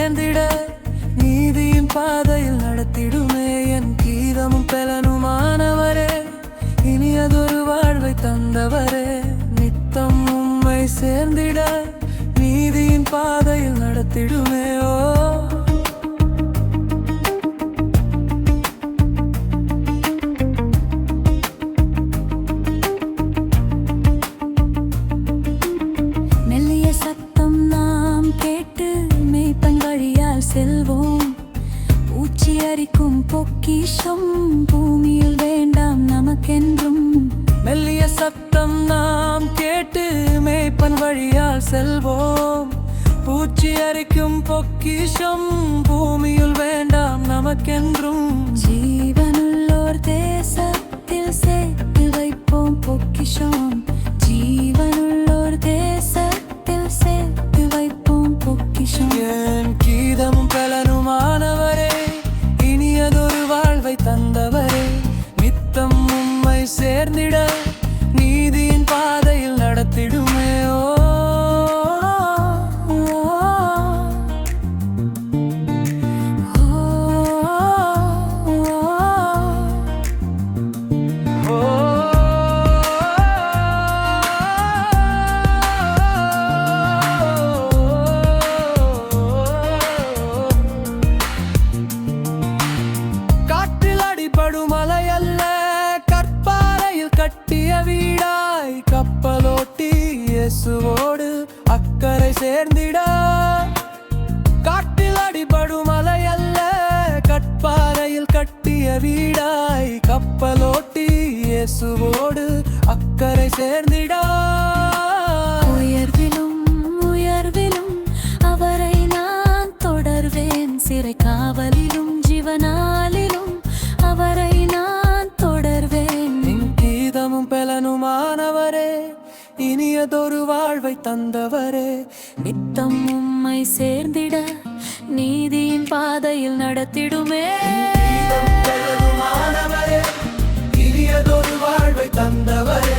சேர்ந்திட நீதியின் பாதையில் நடத்திடுமே. என் கீதமும் பெலனுமானவரே, இனியதொரு வாழ்வை தந்தவரே, நித்தம் உம்மை சேர்ந்திட நீதியின் பாதையில் நடத்திடுமே. ஓ செல்வோம், பூச்சி அரிக்கும் பொக்கிஷம் பூமியில் வேண்டாம் நமக்கென்றும். மெல்லிய சத்தம் நாம் கேட்டு மேய்ப்பன் வழியால் செல்வோம், பூச்சி அரிக்கும் பொக்கிஷம் பூமியில் வேண்டாம் நமக்கென்றும். ஜீவனுள்ளோர் தேசத்தில் சேர்த்து வைப்போம் பொக்கிஷம், ஜீவனுள்ளோர் தேசத்தில் சேர்த்து வைப்போம் பொக்கிஷம். என் கீதமும் பலனுமானவரே, இனியதொரு வாழ்வை தந்தவரே, நித்தம் உம்மை சேர்ந்திட நீதியின் பாதையில் நடத்திடுமே. ஓ படுமலையல்ல, கற்பாறையில் கட்டிய வீடாய் கப்பலோட்டி இயேசுவோடு அக்கறை சேர்ந்திட. காட்டில் அடிபடுமலையல்ல, கற்பாறையில் கட்டிய வீடாய் கப்பலோட்டி இயேசுவோடு அக்கறை சேர்ந்திட. உயர்விலும் உயர்விலும் அவரை நான் தொடர்வேன், சிறை காவலிலும் ஜீவனாலிலும் அவரை நான் தொடர்வேன். என் கீதமும் பெலனுமானவரே, இனியதொரு வாழ்வை தந்தவரே, நித்தம் உம்மை சேர்ந்திட நீதியின் பாதையில் நடத்திடுமே. இனியதொரு வாழ்வை தந்தவரே,